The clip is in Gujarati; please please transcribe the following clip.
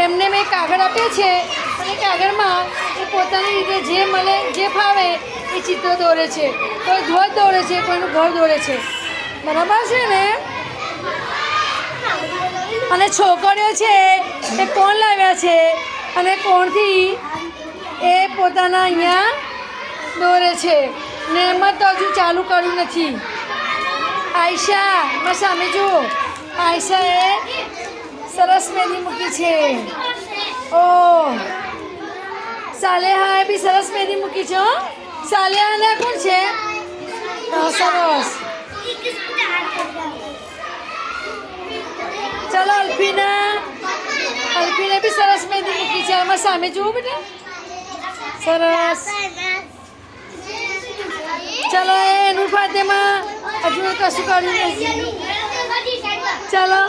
એમને મેં કાગળ આપ્યા છે અને કાગળમાં એ પોતાની રીતે જે મળે જે ફાવે એ ચિત્ર દોરે છે. કોઈ ધ્વજ દોરે છે, કોઈનું ઘર દોરે છે. બરાબર છે ને? અને છોકરીઓ છે એ કોણ લાવ્યા છે અને કોણથી એ પોતાના અહીંયા દોરે છે ને એમાં તો હજુ ચાલુ કર્યું નથી. આયશા મારી સામે જુઓ, આયશાએ સરસ મહેંદી મૂકી છે. ઓ સાલેહાએ બી સરસ મહેંદી મૂકી છે. હો સાલેહાના કોણ છે? સરસ. ચલો અલ્ફીને બી સરસ મહેંદી મૂકી છે. આમાં સામે જુઓ બેટા, સરસ. ચલો એ નૂર ફાતેમા હજુ કશું કર્યું નથી. ચલો